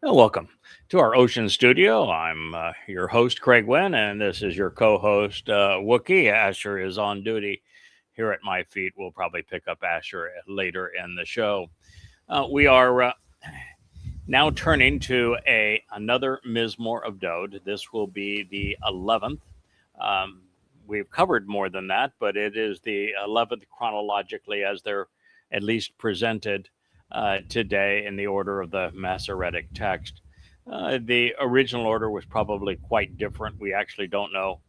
Welcome to our Ocean Studio. I'm your host, Craig Wynn, and this is your co host, Wookie. Asher is on duty here at my feet. We'll probably pick up Asher later in the show. We are now turning to another Mizmowr of Dowd. This will be the 11th. Um, we've covered more than that, but it is the 11th chronologically as they're at least presented today in the order of the Masoretic text. The original order was probably quite different. We actually don't know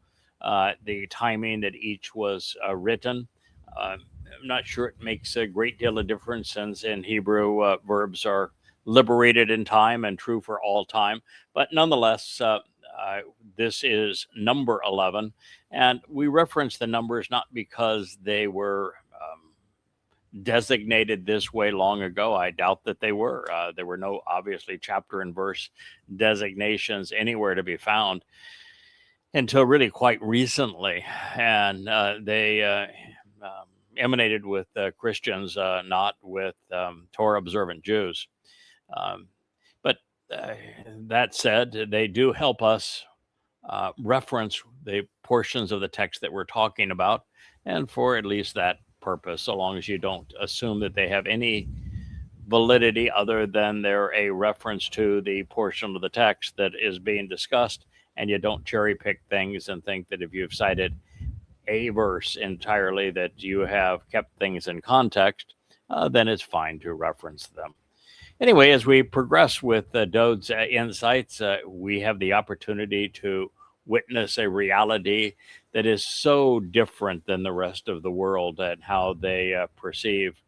the timing that each was written. I'm not sure it makes a great deal of difference since in Hebrew verbs are liberated in time and true for all time. But nonetheless, this is number 11. And we reference the numbers not because they were designated this way long ago. I doubt that they were. There were no, obviously, chapter and verse designations anywhere to be found until really quite recently. And they emanated with Christians, not with Torah observant Jews. Um, but that said, they do help us reference the portions of the text that we're talking about, and for at least that purpose, so long as you don't assume that they have any validity other than they're a reference to the portion of the text that is being discussed, and you don't cherry pick things and think that if you've cited a verse entirely that you have kept things in context, then it's fine to reference them. Anyway, as we progress with Dowd's insights, we have the opportunity to witness a reality that is so different than the rest of the world and how they perceive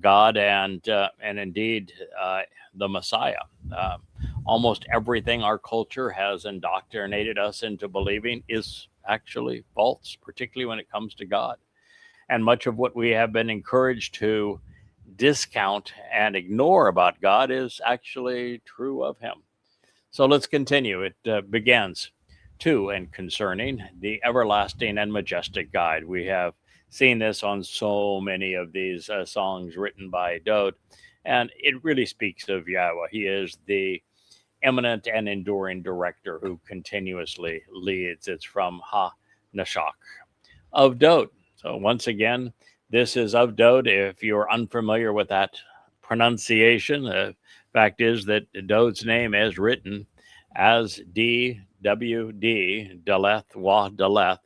God and indeed the Messiah. Uh, Almost everything our culture has indoctrinated us into believing is actually false, particularly when it comes to God. And much of what we have been encouraged to discount and ignore about God is actually true of him. So let's continue. It begins to and concerning the everlasting and majestic God. We have seen this on so many of these songs written by Dowd, and it really speaks of Yahweh. He is the eminent and enduring director who continuously leads. It's from Ha Nashak of Dowd. So once again, this is of Dowd. If you're unfamiliar with that pronunciation, the fact is that Dowd's name is written as DWD, Daleth, Wah, Daleth.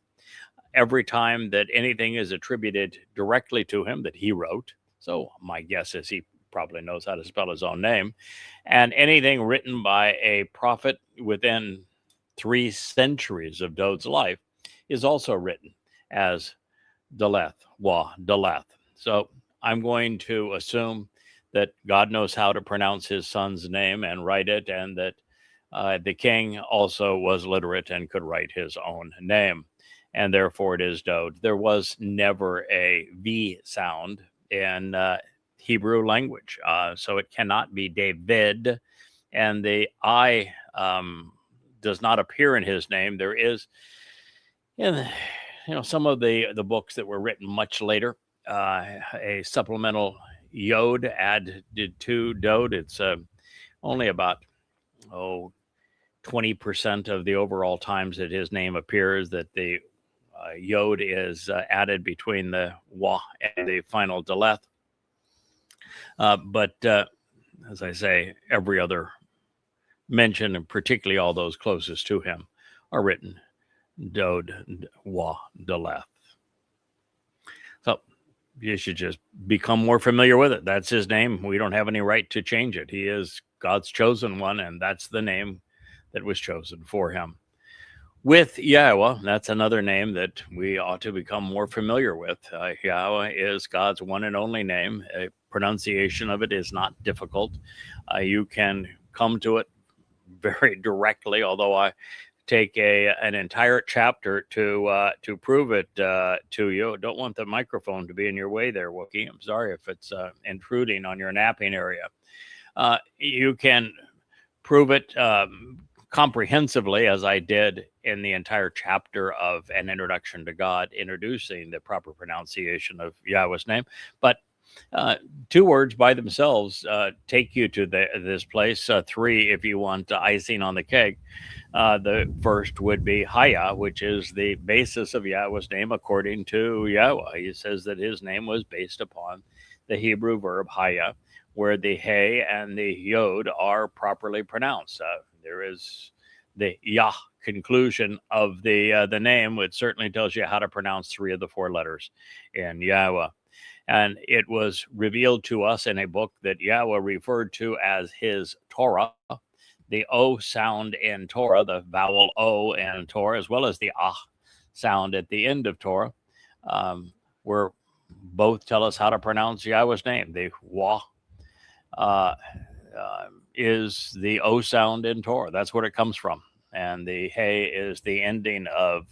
Every time that anything is attributed directly to him that he wrote, so my guess is he probably knows how to spell his own name, and anything written by a prophet within 3 centuries of Dowd's life is also written as Daleth, Wah, Daleth. So I'm going to assume that God knows how to pronounce his son's name and write it, and that the king also was literate and could write his own name. And therefore it is Dowd. There was never a V sound in Hebrew language. So it cannot be David. And the I does not appear in his name. There is in some of the books that were written much later, a supplemental yod added to Dowd. It's only about 20% of the overall times that his name appears that the yod is added between the wah and the final daleth. But as I say, every other mention, and particularly all those closest to him, are written Dowd, Wah, Daleth. So you should just become more familiar with it. That's his name. We don't have any right to change it. He is God's chosen one, and that's the name that was chosen for him. With Yahowah, that's another name that we ought to become more familiar with. Yahowah is God's one and only name. A pronunciation of it is not difficult. You can come to it very directly, although I take an entire chapter to prove it to you. Don't want the microphone to be in your way there, Wookie. I'm sorry if it's intruding on your napping area. You can prove it comprehensively, as I did in the entire chapter of An Introduction to God, introducing the proper pronunciation of Yahweh's name. But Two words by themselves take you to this place. Three, if you want icing on the cake. The first would be Haya, which is the basis of Yahweh's name according to Yahweh. He says that his name was based upon the Hebrew verb Haya, where the He and the Yod are properly pronounced. There is the Yah conclusion of the name, which certainly tells you how to pronounce three of the four letters in Yahweh. And it was revealed to us in a book that Yahweh referred to as his Torah. The O sound in Torah, the vowel O in Torah, as well as the Ah sound at the end of Torah, were both tell us how to pronounce Yahweh's name. The Wah is the O sound in Torah. That's where it comes from. And the He is the ending of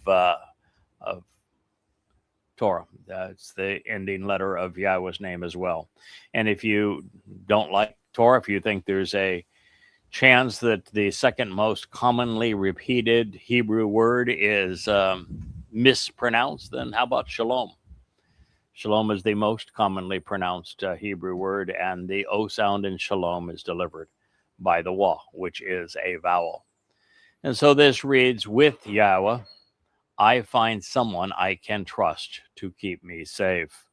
Torah. That's the ending letter of Yahweh's name as well. And if you don't like Torah, if you think there's a chance that the second most commonly repeated Hebrew word is mispronounced, then how about shalom? Shalom is the most commonly pronounced Hebrew word, and the O sound in shalom is delivered by the Wah, which is a vowel. And so this reads, with Yahweh, I find someone I can trust to keep me safe.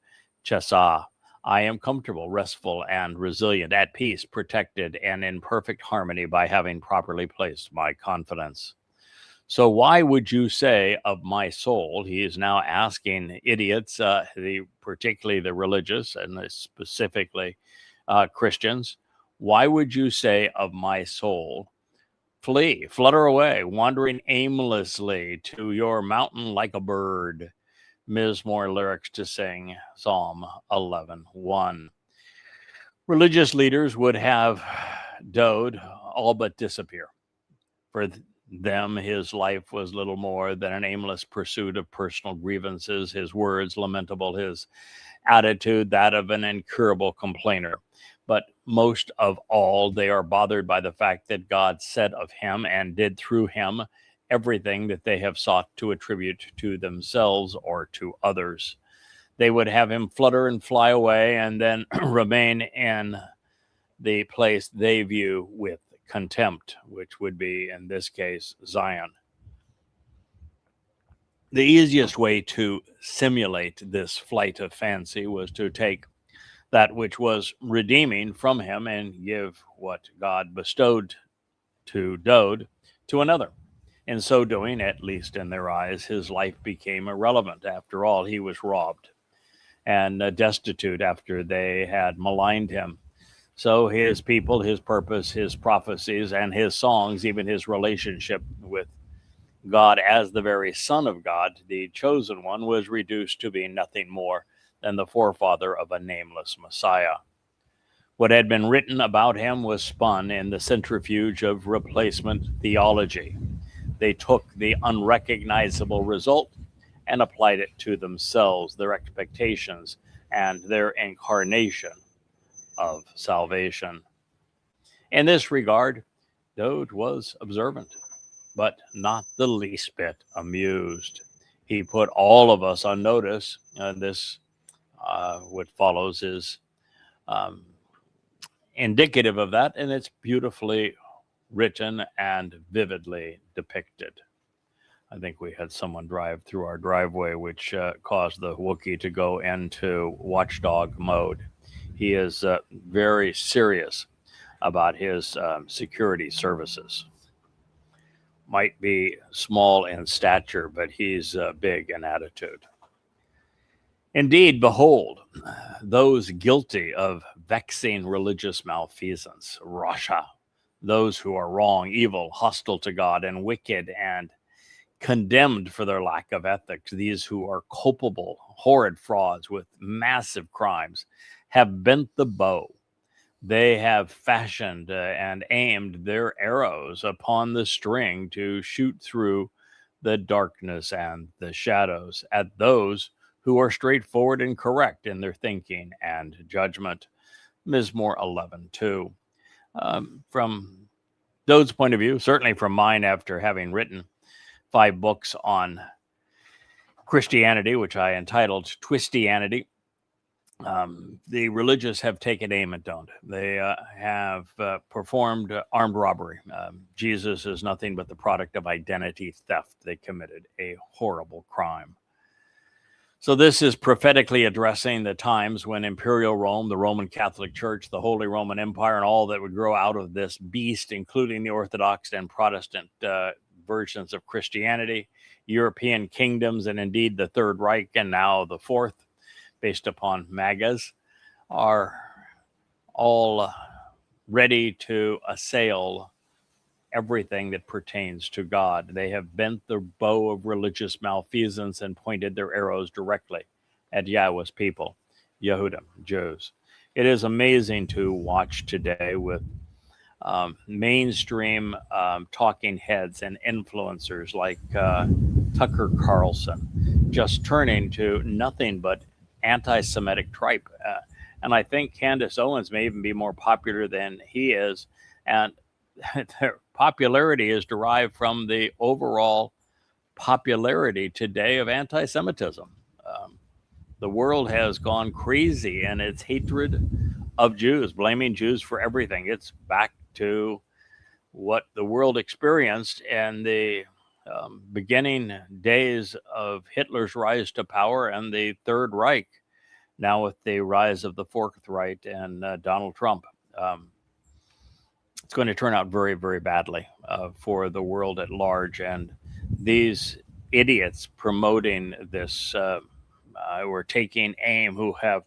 Chesah, I am comfortable, restful, and resilient, at peace, protected, and in perfect harmony by having properly placed my confidence. So why would you say of my soul, he is now asking idiots, particularly the religious and specifically Christians, why would you say of my soul, flee, flutter away, wandering aimlessly to your mountain like a bird? Mizmowr lyrics to sing, Psalm 11:1. Religious leaders would have Dowd all but disappear. For them, his life was little more than an aimless pursuit of personal grievances, his words lamentable, his attitude that of an incurable complainer. But most of all, they are bothered by the fact that God said of him and did through him everything that they have sought to attribute to themselves or to others. They would have him flutter and fly away and then remain in the place they view with contempt, which would be, in this case, Zion. The easiest way to simulate this flight of fancy was to take that which was redeeming from him and give what God bestowed to Dowd to another. In so doing, at least in their eyes, his life became irrelevant. After all, he was robbed and destitute after they had maligned him. So his people, his purpose, his prophecies, and his songs, even his relationship with God as the very Son of God, the chosen one, was reduced to being nothing more than the forefather of a nameless Messiah. What had been written about him was spun in the centrifuge of replacement theology. They took the unrecognizable result and applied it to themselves, their expectations, and their incarnation of salvation. In this regard, Dowd was observant, but not the least bit amused. He put all of us on notice. What follows is indicative of that, and it's beautifully written and vividly depicted. I think we had someone drive through our driveway, which caused the Wookiee to go into watchdog mode. He is very serious about his security services. Might be small in stature, but he's big in attitude. Indeed, behold, those guilty of vexing religious malfeasance, Rasha, those who are wrong, evil, hostile to God, and wicked, and condemned for their lack of ethics, these who are culpable, horrid frauds with massive crimes, have bent the bow. They have fashioned and aimed their arrows upon the string to shoot through the darkness and the shadows at those who are straightforward and correct in their thinking and judgment. Mizmowr 11:2. From Dowd's point of view, certainly from mine, after having written 5 books on Christianity, which I entitled Twistianity, The religious have taken aim at Dowd. They have performed armed robbery. Jesus is nothing but the product of identity theft. They committed a horrible crime. So this is prophetically addressing the times when Imperial Rome, the Roman Catholic Church, the Holy Roman Empire, and all that would grow out of this beast, including the Orthodox and Protestant versions of Christianity, European kingdoms, and indeed the Third Reich, and now the Fourth, based upon MAGAs, are all ready to assail everything that pertains to God. They have bent the bow of religious malfeasance and pointed their arrows directly at Yahweh's people, Yehudim, Jews. It is amazing to watch today with mainstream talking heads and influencers like Tucker Carlson just turning to nothing but anti-Semitic tripe. And I think Candace Owens may even be more popular than he is. And their popularity is derived from the overall popularity today of anti-Semitism. The world has gone crazy in its hatred of Jews, blaming Jews for everything. It's back to what the world experienced in the beginning days of Hitler's rise to power and the Third Reich, now with the rise of the Fourth Reich and Donald Trump. It's going to turn out very, very badly for the world at large. And these idiots promoting this, who are taking aim, who have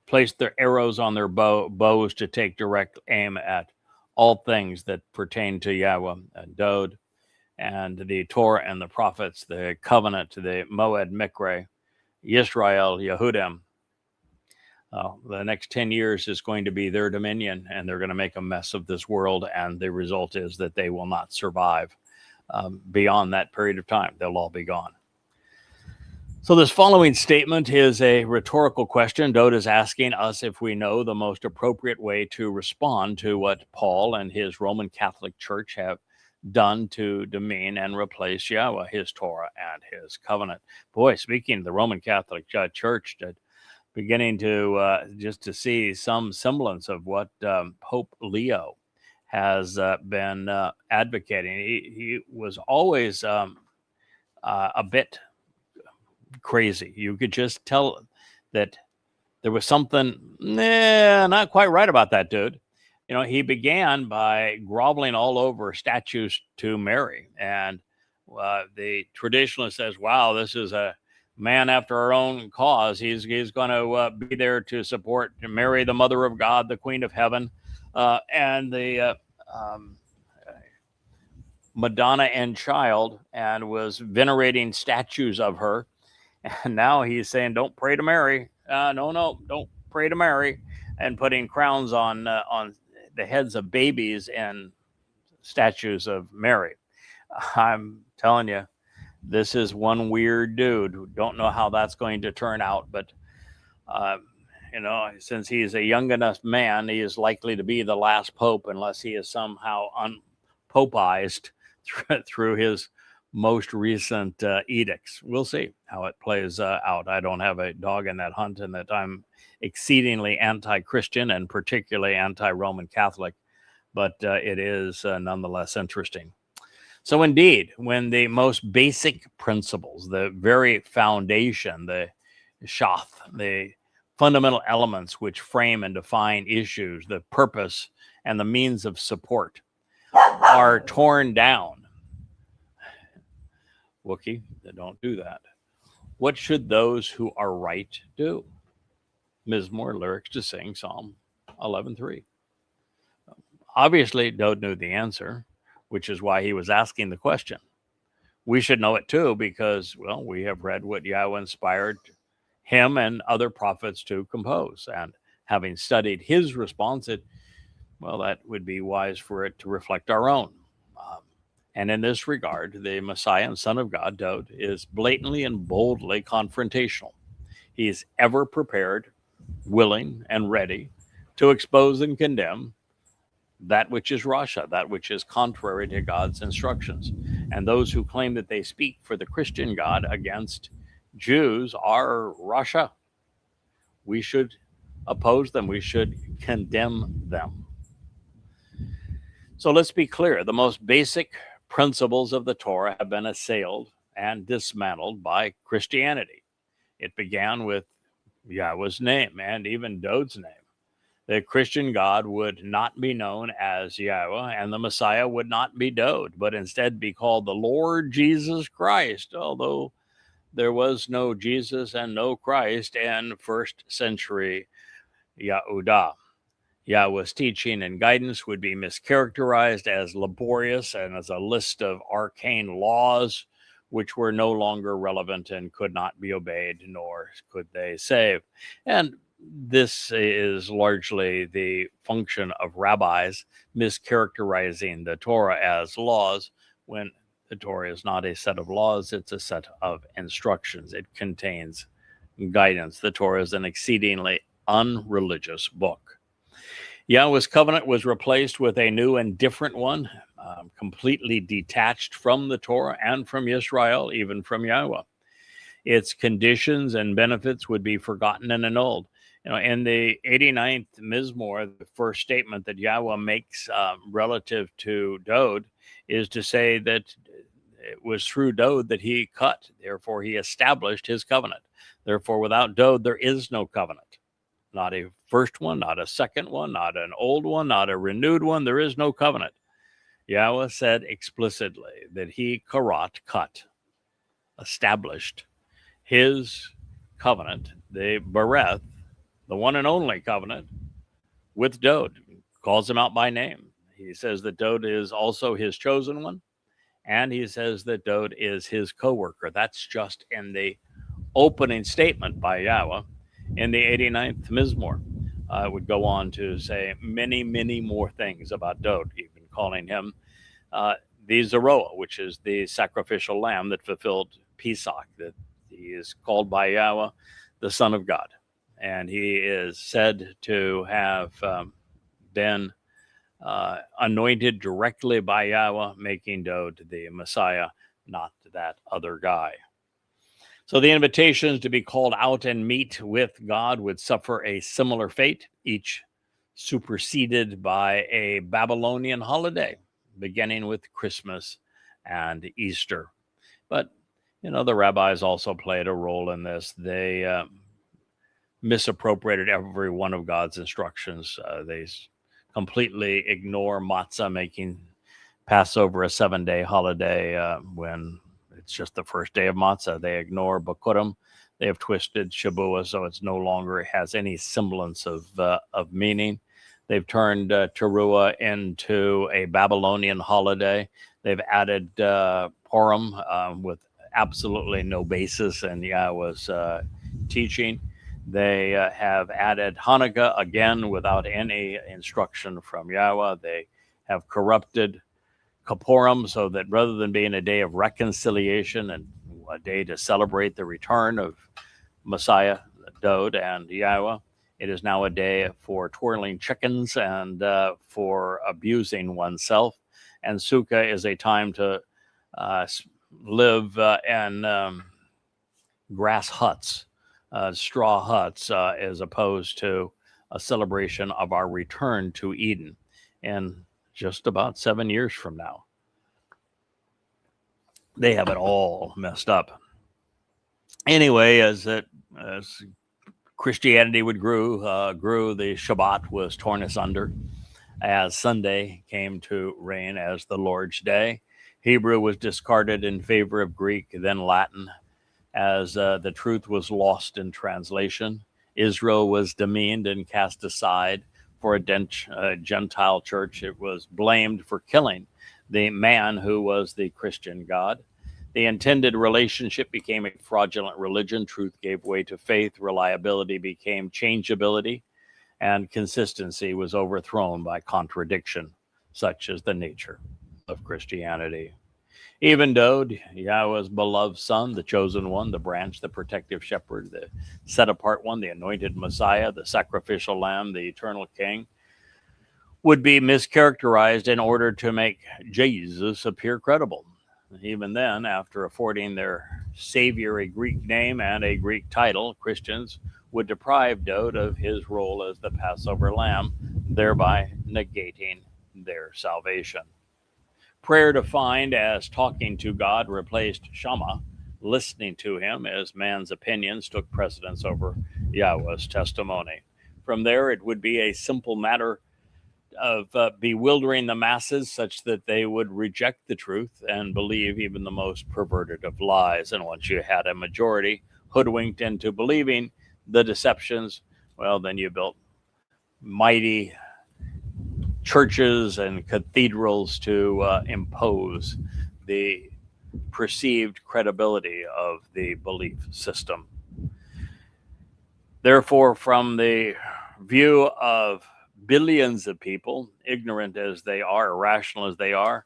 placed their arrows on their bows to take direct aim at all things that pertain to Yahweh, Dowd, and the Torah and the prophets, the covenant, the Moed Mikre, Yisrael, Yehudim. The next 10 years is going to be their dominion, and they're going to make a mess of this world, and the result is that they will not survive beyond that period of time. They'll all be gone. So this following statement is a rhetorical question. Dowd is asking us if we know the most appropriate way to respond to what Paul and his Roman Catholic Church have done to demean and replace Yahweh, his Torah, and his covenant. Boy, speaking of the Roman Catholic Church, beginning to just to see some semblance of what Pope Leo has been advocating. He was always a bit crazy. You could just tell that there was something not quite right about that dude. You know, he began by groveling all over statues to Mary, and the traditionalist says, "Wow, this is a man after our own cause. He's going to be there to support Mary, the Mother of God, the Queen of Heaven, and the Madonna and Child," and was venerating statues of her. And now he's saying, "Don't pray to Mary. No, don't pray to Mary," and putting crowns on the heads of babies and statues of Mary. I'm telling you, this is one weird dude who don't know how that's going to turn out. But, you know, since he's a young enough man, he is likely to be the last pope unless he is somehow unpopeized through his most recent edicts. We'll see how it plays out. I don't have a dog in that hunt, and that I'm exceedingly anti-Christian and particularly anti-Roman Catholic, but it is nonetheless interesting. So indeed, when the most basic principles, the very foundation, the shath, the fundamental elements which frame and define issues, the purpose and the means of support are torn down, Wookie, they don't do that. What should those who are right do? Mizmowr lyrics to sing Psalm 11:3. Obviously, Dowd knew the answer, which is why he was asking the question. We should know it too, because, well, we have read what Yahweh inspired him and other prophets to compose. And having studied his response, that would be wise for it to reflect our own. And in this regard, the Messiah and Son of God, Dowd, is blatantly and boldly confrontational. He is ever prepared, willing, and ready to expose and condemn that which is Rasha, that which is contrary to God's instructions, and those who claim that they speak for the Christian God against Jews are Rasha. We should oppose them. We should condemn them. So let's be clear. The most basic principles of the Torah have been assailed and dismantled by Christianity. It began with Yahweh's name and even Dowd's name. The Christian God would not be known as Yahweh, and the Messiah would not be Dowd, but instead be called the Lord Jesus Christ, although there was no Jesus and no Christ in first century Yehudah. Yahweh's teaching and guidance would be mischaracterized as laborious and as a list of arcane laws which were no longer relevant and could not be obeyed, nor could they save. And this is largely the function of rabbis mischaracterizing the Torah as laws, when the Torah is not a set of laws, it's a set of instructions. It contains guidance. The Torah is an exceedingly unreligious book. Yahweh's covenant was replaced with a new and different one, completely detached from the Torah and from Israel, even from Yahweh. Its conditions and benefits would be forgotten and annulled. In the 89th Mizmowr, the first statement that Yahweh makes relative to Dowd is to say that it was through Dowd that he cut. Therefore, he established his covenant. Therefore, without Dowd, there is no covenant. Not a first one, not a second one, not an old one, not a renewed one. There is no covenant. Yahweh said explicitly that he, cut, established his covenant, the Bereth, the one and only covenant, with Dowd. Calls him out by name. He says that Dowd is also his chosen one, and he says that Dowd is his co-worker. That's just in the opening statement by Yahweh in the 89th Mizmowr. It would go on to say many, many more things about Dowd, even calling him the Taruw'ah, which is the sacrificial lamb that fulfilled Pesach, that he is called by Yahweh the Son of God. And he is said to have been anointed directly by Yahweh, making Dowd the Messiah, not that other guy. So the invitations to be called out and meet with God would suffer a similar fate, each superseded by a Babylonian holiday, beginning with Christmas and Easter. But, the rabbis also played a role in this. They misappropriated every one of God's instructions. They completely ignore matzah, making Passover a 7-day holiday when it's just the first day of matzah. They ignore Bakurim. They have twisted Shabuah so it's no longer has any semblance of meaning. They've turned Taruw'ah into a Babylonian holiday. They've added Purim with absolutely no basis in Yahweh's teaching. They have added Hanukkah again without any instruction from Yahweh. They have corrupted Kippurim so that rather than being a day of reconciliation and a day to celebrate the return of Messiah, Dowd, and Yahweh, it is now a day for twirling chickens and for abusing oneself. And Sukkah is a time to live in grass huts, straw huts, as opposed to a celebration of our return to Eden in just about 7 years from now. They have it all messed up. Anyway, as Christianity would grew, the Shabbat was torn asunder as Sunday came to reign as the Lord's Day. Hebrew was discarded in favor of Greek, then Latin, as the truth was lost in translation. Israel was demeaned and cast aside for a Gentile church. It was blamed for killing the man who was the Christian God. The intended relationship became a fraudulent religion. Truth gave way to faith. Reliability became changeability. And consistency was overthrown by contradiction, such as the nature of Christianity. Even Dowd, Yahweh's beloved son, the chosen one, the branch, the protective shepherd, the set-apart one, the anointed Messiah, the sacrificial lamb, the eternal king, would be mischaracterized in order to make Jesus appear credible. Even then, after affording their savior a Greek name and a Greek title, Christians would deprive Dowd of his role as the Passover lamb, thereby negating their salvation. Prayer, defined as talking to God, replaced Shama, listening to him, as man's opinions took precedence over Yahweh's testimony. From there, it would be a simple matter of bewildering the masses such that they would reject the truth and believe even the most perverted of lies. And once you had a majority hoodwinked into believing the deceptions, well, then you built mighty churches and cathedrals to impose the perceived credibility of the belief system. Therefore, from the view of billions of people, ignorant as they are, irrational as they are,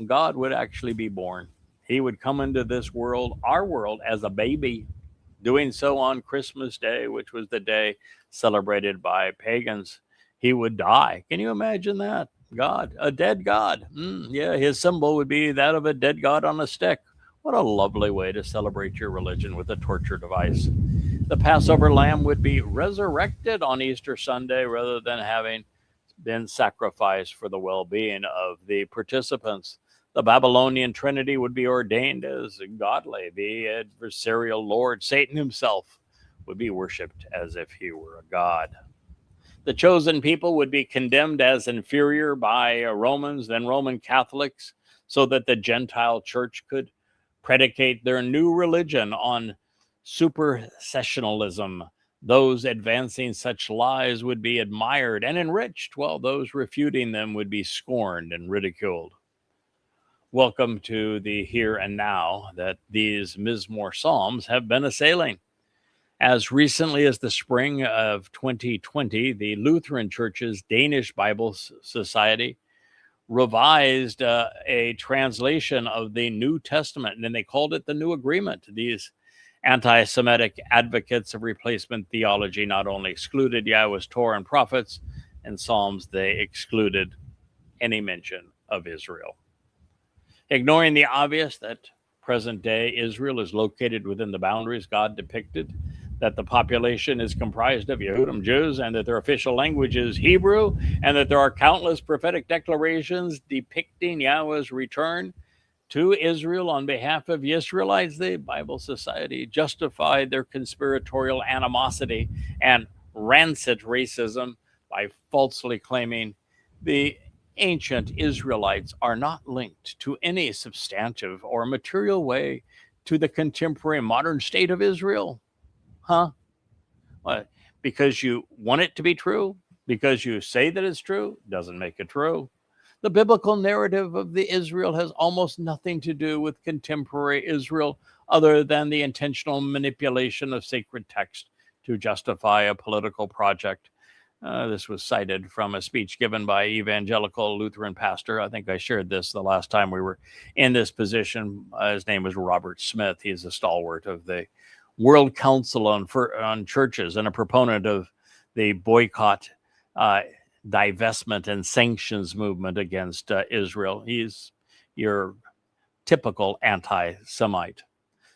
God would actually be born. He would come into this world, our world, as a baby, doing so on Christmas Day, which was the day celebrated by pagans. He would die. Can you imagine that? God, a dead God. Yeah, his symbol would be that of a dead God on a stick. What a lovely way to celebrate your religion with a torture device. The Passover lamb would be resurrected on Easter Sunday rather than having been sacrificed for the well-being of the participants. The Babylonian Trinity would be ordained as godly. The adversarial Lord, Satan himself, would be worshipped as if he were a god. The chosen people would be condemned as inferior by Romans, then Roman Catholics, so that the Gentile church could predicate their new religion on supersessionalism. Those advancing such lies would be admired and enriched, while those refuting them would be scorned and ridiculed. Welcome to the here and now that these Mizmowr Psalms have been assailing. As recently as the spring of 2020, the Lutheran Church's Danish Bible Society revised a translation of the New Testament, and they called it the New Agreement. These anti-Semitic advocates of replacement theology not only excluded Yahweh's Torah and prophets and Psalms, they excluded any mention of Israel. Ignoring the obvious that present-day Israel is located within the boundaries God depicted, that the population is comprised of Yehudim Jews, and that their official language is Hebrew, and that there are countless prophetic declarations depicting Yahweh's return to Israel on behalf of the Israelites, the Bible Society justified their conspiratorial animosity and rancid racism by falsely claiming the ancient Israelites are not linked to any substantive or material way to the contemporary modern state of Israel. Huh? What? Because you want it to be true? Because you say that it's true? Doesn't make it true. The biblical narrative of the Israel has almost nothing to do with contemporary Israel other than the intentional manipulation of sacred text to justify a political project. This was cited from a speech given by evangelical Lutheran pastor. I think I shared this the last time we were in this position. His name was Robert Smith. He's a stalwart of the World Council on Churches and a proponent of the boycott, divestment, and sanctions movement against Israel. He's your typical anti-Semite.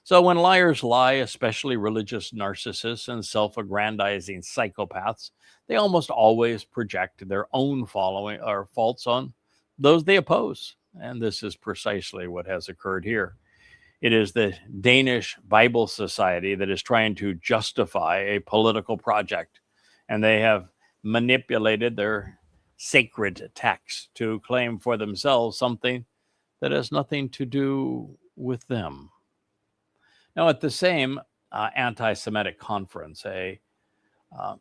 So when liars lie, especially religious narcissists and self-aggrandizing psychopaths, they almost always project their own following or faults on those they oppose. And this is precisely what has occurred here. It is the Danish Bible Society that is trying to justify a political project, and they have manipulated their sacred text to claim for themselves something that has nothing to do with them. Now, at the same anti-Semitic conference, a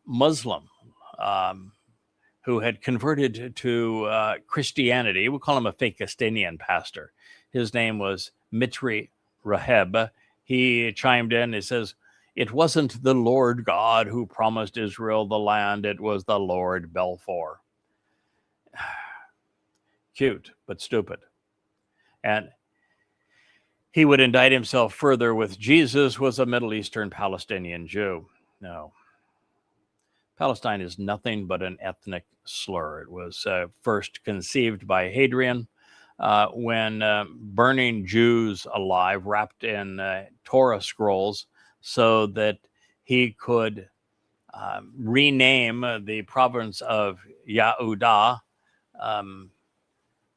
Muslim who had converted to Christianity, we'll call him a fake Estinian pastor. His name was Mitri Raheb. He chimed in. He says, "It wasn't the Lord God who promised Israel the land. It was the Lord Balfour." Cute, but stupid. And he would indict himself further with Jesus was a Middle Eastern Palestinian Jew. No. Palestine is nothing but an ethnic slur. It was first conceived by Hadrian when burning Jews alive, wrapped in Torah scrolls, so that he could rename the province of Yehuda,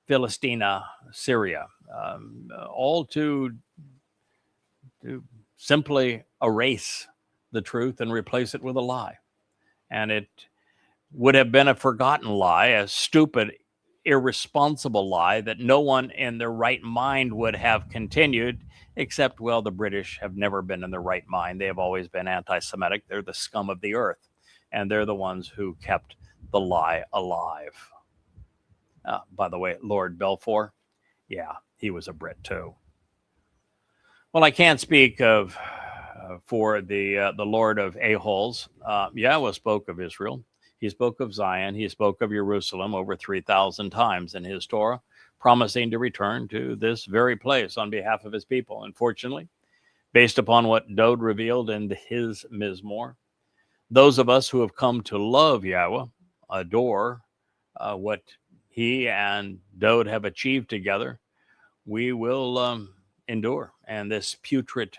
Philistina, Syria, all to simply erase the truth and replace it with a lie. And it would have been a forgotten lie, a stupid, irresponsible lie that no one in their right mind would have continued, except, well, the British have never been in their right mind. They have always been anti-Semitic. They're the scum of the earth, and they're the ones who kept the lie alive. By the way, Lord Balfour, yeah, he was a Brit too. Well, I can't speak of for the Lord of a-holes. Yahweh spoke of Israel. He spoke of Zion. He spoke of Jerusalem over 3,000 times in his Torah, promising to return to this very place on behalf of his people. Unfortunately, based upon what Dowd revealed in his Mizmowr, those of us who have come to love Yahweh, adore what he and Dowd have achieved together, we will endure. And this putrid,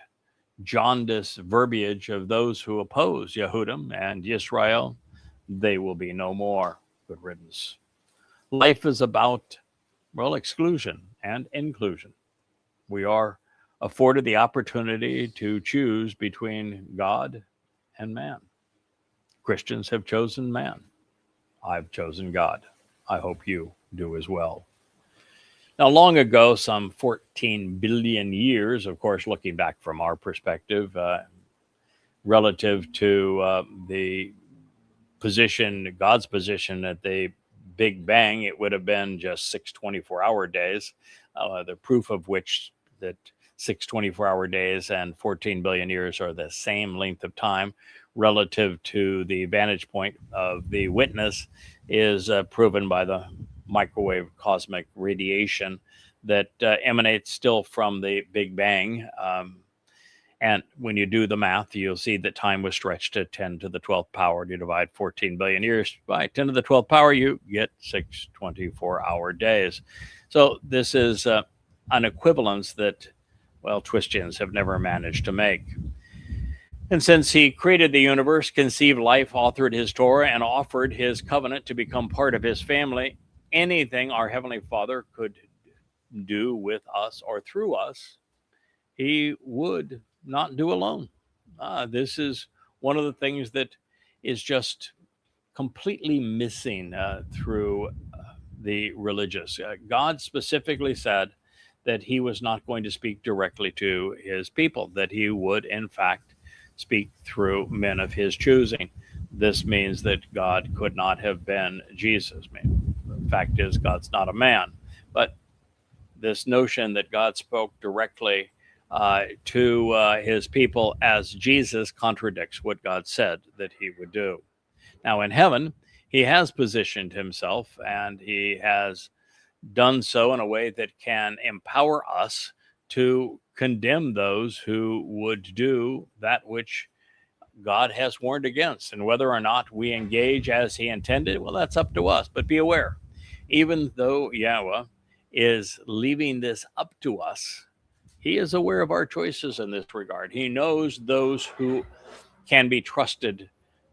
jaundiced verbiage of those who oppose Yehudim and Yisrael, they will be no more. Good riddance. Life is about, well, exclusion and inclusion. We are afforded the opportunity to choose between God and man. Christians have chosen man. I've chosen God. I hope you do as well. Now, long ago, some 14 billion years, of course, looking back from our perspective, relative to the position, God's position at the Big Bang, it would have been just 6 24-hour days, the proof of which that 6 24-hour days and 14 billion years are the same length of time relative to the vantage point of the witness is proven by the microwave cosmic radiation that emanates still from the Big Bang. And when you do the math, you'll see that time was stretched to 10 to the 12th power. You divide 14 billion years by 10 to the 12th power, you get 6 24-hour days. So this is an equivalence that, well, Twistians have never managed to make. And since he created the universe, conceived life, authored his Torah, and offered his covenant to become part of his family, anything our Heavenly Father could do with us or through us, he would not do alone. This is one of the things that is just completely missing through the religious. God specifically said that he was not going to speak directly to his people, that he would, in fact, speak through men of his choosing. This means that God could not have been Jesus. I mean, the fact is, God's not a man. But this notion that God spoke directly to his people as Jesus contradicts what God said that he would do. Now, in heaven, he has positioned himself, and he has done so in a way that can empower us to condemn those who would do that which God has warned against. And whether or not we engage as he intended, well, that's up to us. But be aware, even though Yahweh is leaving this up to us, he is aware of our choices in this regard. He knows those who can be trusted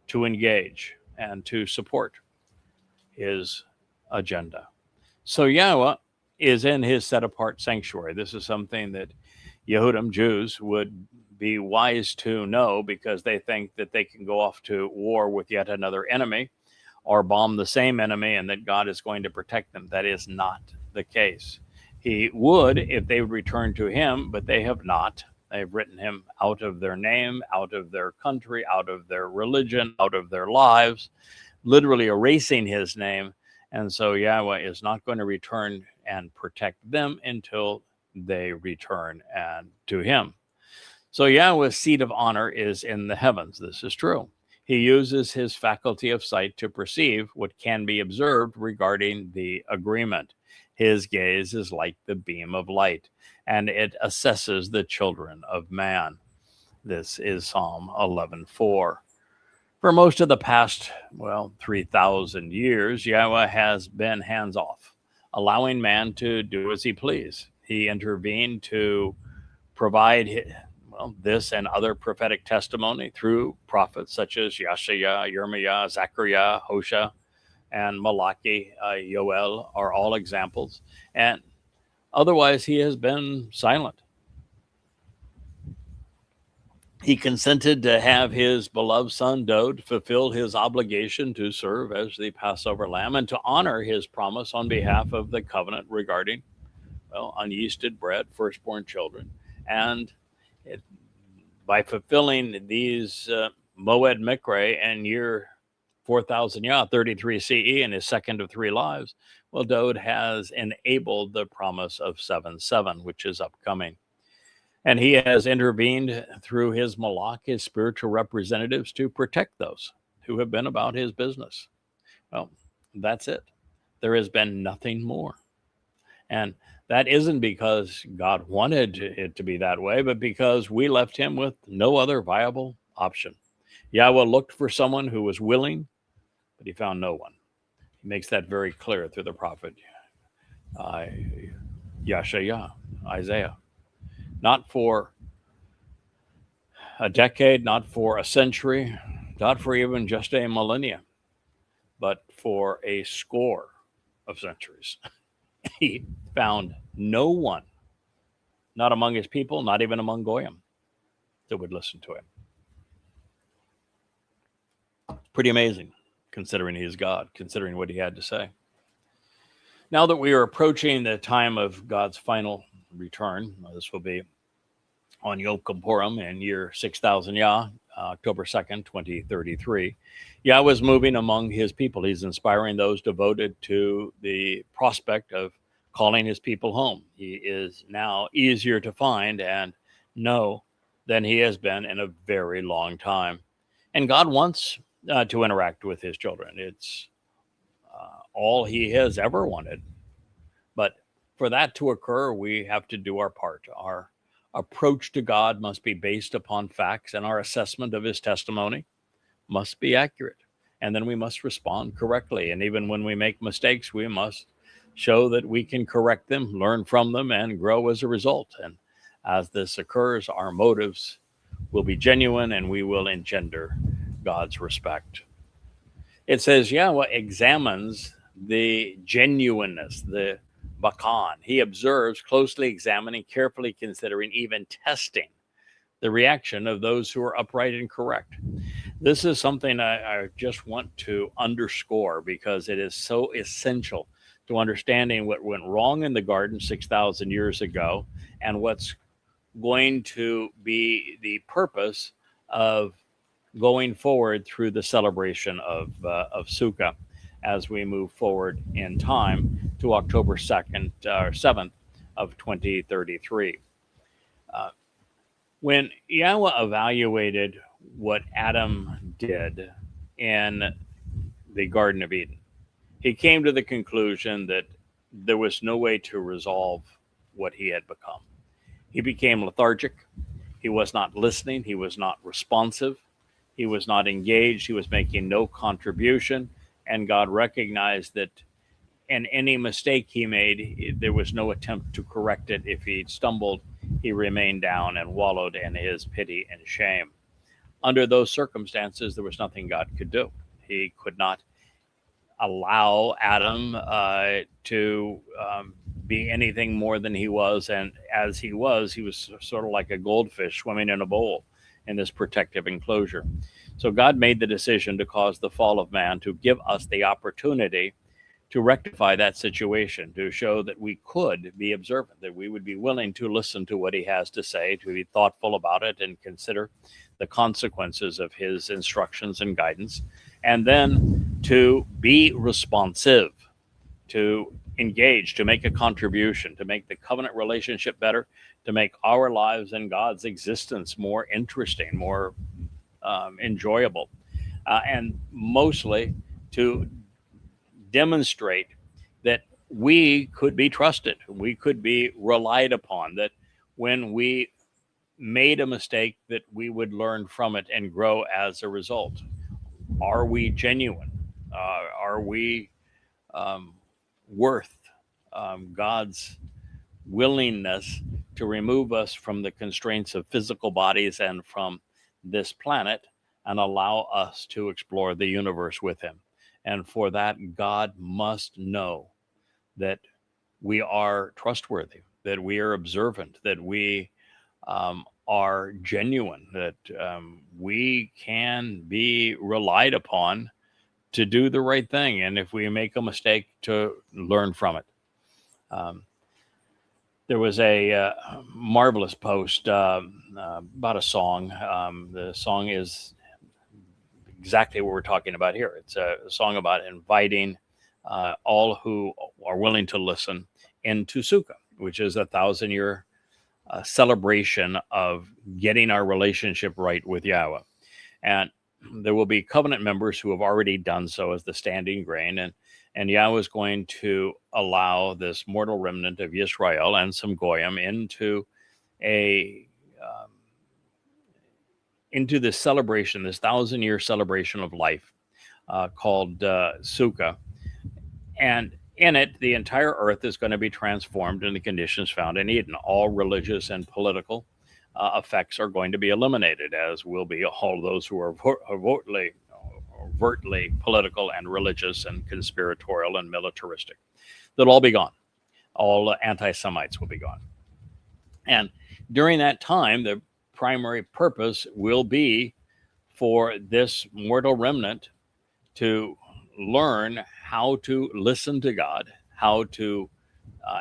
to engage and to support his agenda. So Yahweh is in his set-apart sanctuary. This is something that Yehudim Jews would be wise to know, because they think that they can go off to war with yet another enemy or bomb the same enemy and that God is going to protect them. That is not the case. He would if they would return to him, but they have not. They've written him out of their name, out of their country, out of their religion, out of their lives, literally erasing his name. And so Yahweh is not going to return and protect them until they return and to him. So Yahweh's seat of honor is in the heavens. This is true. He uses his faculty of sight to perceive what can be observed regarding the agreement. His gaze is like the beam of light, and it assesses the children of man. This is Psalm 11:4. For most of the past, 3,000 years, Yahweh has been hands off. allowing man to do as he pleased. He intervened to provide, well, this and other prophetic testimony through prophets such as Yeshaya, Yirmiah, Zechariah, Hosea, and Malachi, Yoel are all examples. And otherwise, he has been silent. He consented to have his beloved son Dowd fulfill his obligation to serve as the Passover lamb and to honor his promise on behalf of the covenant regarding, well, unyeasted bread, firstborn children. And by fulfilling these Moed Mikre in year 4000 Yah, 33 CE, in his second of 3 lives, well, Dowd has enabled the promise of 7-7, which is upcoming. And he has intervened through his malach, his spiritual representatives, to protect those who have been about his business. Well, that's it. There has been nothing more. And that isn't because God wanted it to be that way, but because we left him with no other viable option. Yahweh looked for someone who was willing, but he found no one. He makes that very clear through the prophet Yeshaya, Isaiah. Not for a decade, not for a century, not for even just a millennia, but for a score of centuries. He found no one, not among his people, not even among Goyim, that would listen to him. Pretty amazing, considering he is God, considering what he had to say. Now that we are approaching the time of God's final return, this will be on Yom Kippurim in year 6000 Yah, October 2nd, 2033. Yah was moving among his people. He's inspiring those devoted to the prospect of calling his people home. He is now easier to find and know than he has been in a very long time. And God wants to interact with his children. It's all he has ever wanted. But for that to occur, we have to do our part. Our approach to God must be based upon facts, and our assessment of his testimony must be accurate. And then we must respond correctly. And even when we make mistakes, we must show that we can correct them, learn from them, and grow as a result. And as this occurs, our motives will be genuine and we will engender God's respect. It says Yahweh examines the genuineness, the bakan. He observes, closely examining, carefully considering, even testing the reaction of those who are upright and correct. This is something I just want to underscore because it is so essential to understanding what went wrong in the garden 6,000 years ago and what's going to be the purpose of going forward through the celebration of Sukkah as we move forward in time to October 2nd or 7th of 2033. When Yahweh evaluated what Adam did in the Garden of Eden, he came to the conclusion that there was no way to resolve what he had become. He became lethargic. He was not listening. He was not responsive. He was not engaged. He was making no contribution. And God recognized that in any mistake he made, there was no attempt to correct it. If he stumbled, he remained down and wallowed in his pity and shame. Under those circumstances, there was nothing God could do. He could not allow Adam to be anything more than he was. And as he was sort of like a goldfish swimming in a bowl in this protective enclosure. So God made the decision to cause the fall of man to give us the opportunity to rectify that situation, to show that we could be observant, that we would be willing to listen to what he has to say, to be thoughtful about it and consider the consequences of his instructions and guidance, and then to be responsive, to engage, to make a contribution, to make the covenant relationship better, to make our lives and God's existence more interesting, more enjoyable, and mostly to demonstrate that we could be trusted, we could be relied upon, that when we made a mistake that we would learn from it and grow as a result. Are we genuine? Are we worth God's willingness to remove us from the constraints of physical bodies and from this planet and allow us to explore the universe with him. And for that, God must know that we are trustworthy, that we are observant, that we are genuine, that we can be relied upon to do the right thing. And if we make a mistake, to learn from it. There was a marvelous post about a song. The song is exactly what we're talking about here. It's a song about inviting all who are willing to listen into Sukkah, which is 1,000-year celebration of getting our relationship right with Yahweh. And there will be covenant members who have already done so as the standing grain. And Yahweh is going to allow this mortal remnant of Yisrael and some Goyim into this celebration, this 1,000-year celebration of life called Sukkah. And in it, the entire earth is going to be transformed in the conditions found in Eden. All religious and political effects are going to be eliminated, as will be all those who are overtly political and religious and conspiratorial and militaristic. They'll all be gone. All anti-Semites will be gone. And during that time, the primary purpose will be for this mortal remnant to learn how to listen to God, how to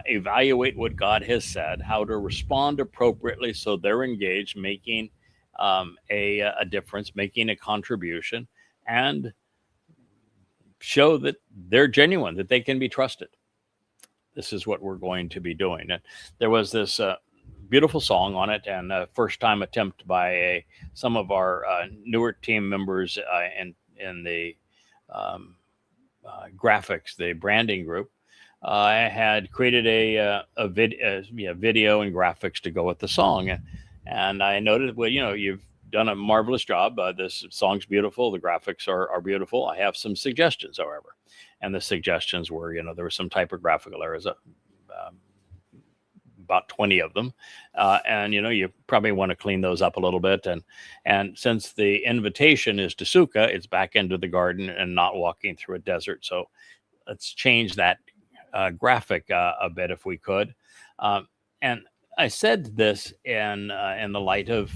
evaluate what God has said, how to respond appropriately so they're engaged, making a difference, making a contribution, and show that they're genuine, that they can be trusted. This is what we're going to be doing. And there was this beautiful song on it, and a first-time attempt by some of our newer team members in the graphics, the branding group. I had created a video and graphics to go with the song, and I noted, well, you've done a marvelous job. This song's beautiful. The graphics are beautiful. I have some suggestions, however, and the suggestions were, there were some typographical errors, about 20 of them, and you probably want to clean those up a little bit. And since the invitation is to Sukkah, it's back into the garden and not walking through a desert. So let's change that graphic a bit if we could. And I said this in the light of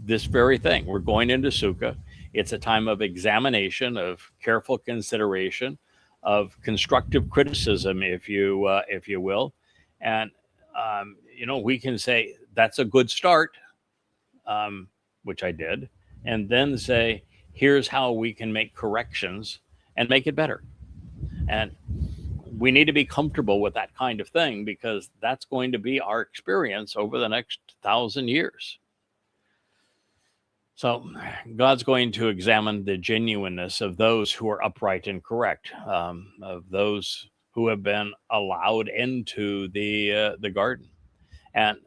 this very thing. We're going into Sukkah. It's a time of examination, of careful consideration, of constructive criticism, if you will. And we can say that's a good start, which I did, and then say, here's how we can make corrections and make it better. And we need to be comfortable with that kind of thing, because that's going to be our experience over the next 1,000 years. So God's going to examine the genuineness of those who are upright and correct, of those who have been allowed into the garden. And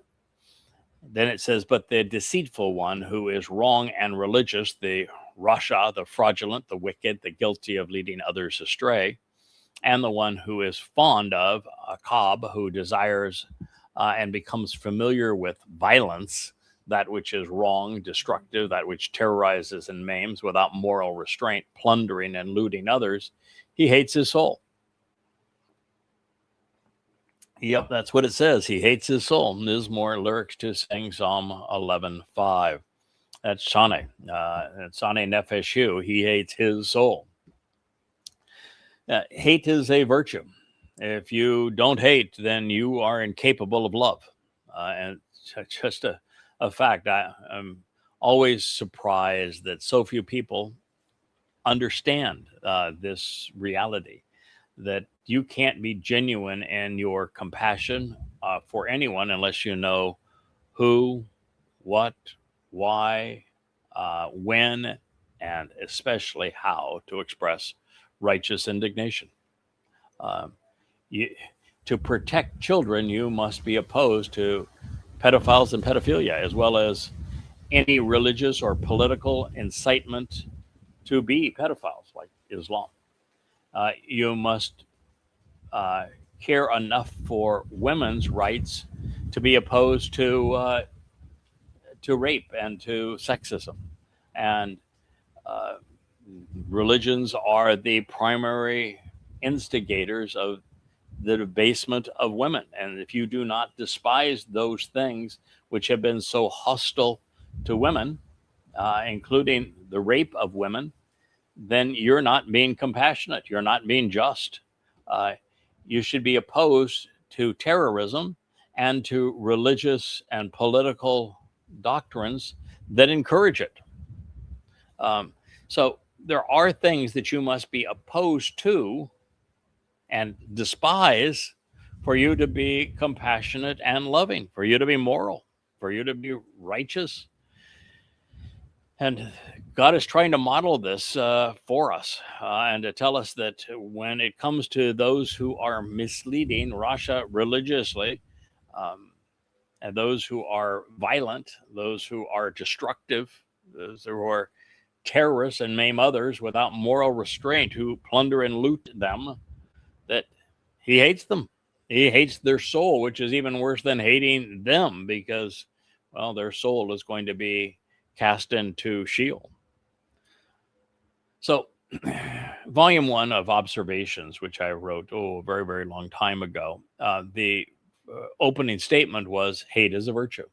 then it says, but the deceitful one who is wrong and religious, the Rasha, the fraudulent, the wicked, the guilty of leading others astray, and the one who is fond of a cob, who desires and becomes familiar with violence, that which is wrong, destructive, that which terrorizes and maims without moral restraint, plundering and looting others, he hates his soul. Yep, that's what it says. He hates his soul. Mizmowr lyrics to sing Psalm 11:5. That's Shane. Shane nefeshu. He hates his soul. Hate is a virtue. If you don't hate, then you are incapable of love. And it's just a fact. I'm always surprised that so few people understand this reality, that you can't be genuine in your compassion for anyone unless you know who, what, why, when, and especially how to express righteous indignation. To protect children, you must be opposed to pedophiles and pedophilia, as well as any religious or political incitement to be pedophiles, like Islam. You must care enough for women's rights to be opposed to rape and to sexism. And uh, religions are the primary instigators of the debasement of women. And if you do not despise those things which have been so hostile to women, including the rape of women, then you're not being compassionate. You're not being just. Uh, you should be opposed to terrorism and to religious and political doctrines that encourage it. So there are things that you must be opposed to and despise for you to be compassionate and loving, for you to be moral, for you to be righteous. And God is trying to model this for us and to tell us that when it comes to those who are misleading Rasha religiously, um, and those who are violent, those who are destructive, those who are terrorists and maim others without moral restraint, who plunder and loot them, that he hates them. He hates their soul, which is even worse than hating them, because, well, their soul is going to be cast into Sheol. So, volume 1 of Observations, which I wrote, a very, very long time ago, the opening statement was, hate is a virtue.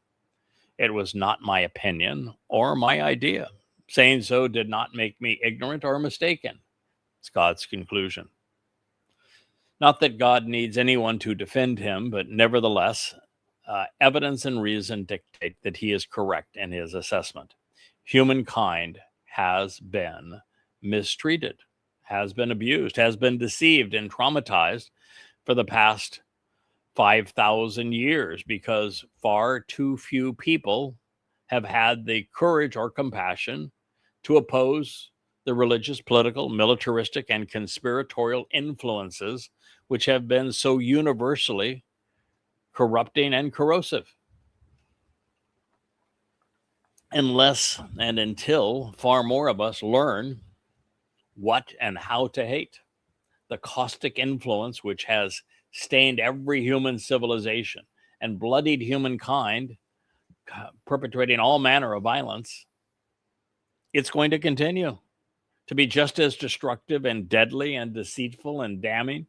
It was not my opinion or my idea. Saying so did not make me ignorant or mistaken. It's God's conclusion. Not that God needs anyone to defend him, but nevertheless, evidence and reason dictate that he is correct in his assessment. Humankind has been mistreated, has been abused, has been deceived and traumatized for the past 5,000 years because far too few people have had the courage or compassion to oppose the religious, political, militaristic, and conspiratorial influences which have been so universally corrupting and corrosive. Unless and until far more of us learn what and how to hate, the caustic influence which has stained every human civilization and bloodied humankind, perpetrating all manner of violence, it's going to continue to be just as destructive and deadly and deceitful and damning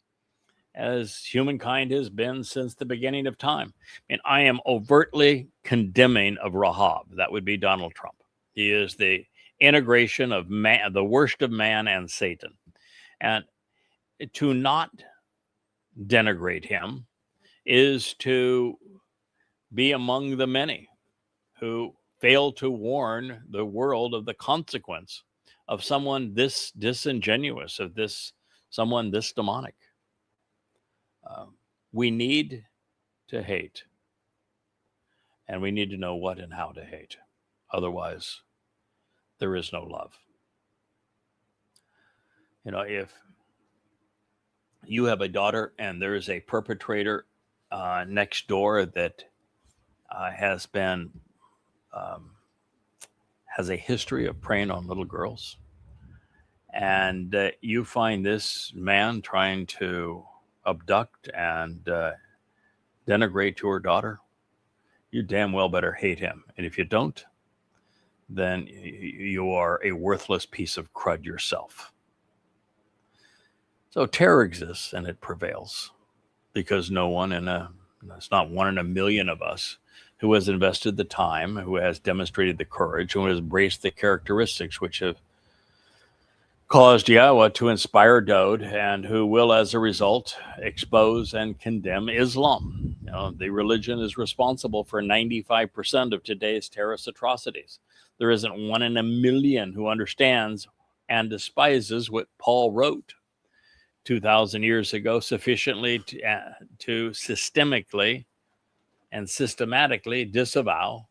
as humankind has been since the beginning of time. And I am overtly condemning of Rahab. That would be Donald Trump. He is the integration of man, the worst of man and Satan. And to not denigrate him is to be among the many who fail to warn the world of the consequence of someone this disingenuous, of someone this demonic. We need to hate, and we need to know what and how to hate. Otherwise, there is no love. If you have a daughter and there is a perpetrator next door that has a history of preying on little girls, and you find this man trying to abduct and denigrate your daughter, you damn well better hate him. And if you don't, then you are a worthless piece of crud yourself. So terror exists and it prevails because it's not one in a million of us who has invested the time, who has demonstrated the courage, who has embraced the characteristics which have caused Yahweh to inspire Dowd, and who will, as a result, expose and condemn Islam. The religion is responsible for 95% of today's terrorist atrocities. There isn't one in a million who understands and despises what Paul wrote 2,000 years ago sufficiently to systemically and systematically disavow